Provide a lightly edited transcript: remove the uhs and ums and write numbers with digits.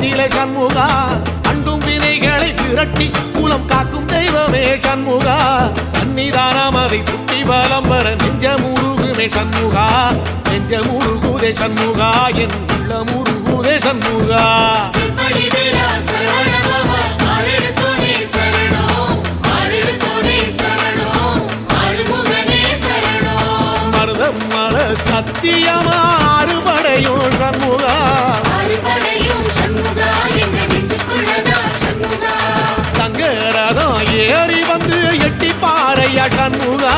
நிலை சண்முகா அண்டும் வினைகளை விரட்டி குலம் காக்கும் தெய்வமே சண்முகா சன்னிதானம் அதை சுற்றி பலம் வர நெஞ்சமுருகுமே சண்முகா நெஞ்சமுருகுதே சண்முகா என் உள்ளமுருகுதே சண்முகா மருதம் மல சத்தியமா அறுபடையும் சண்முகா தங்கரதம் ஏறி வந்து எட்டி பாறையா சண்முகா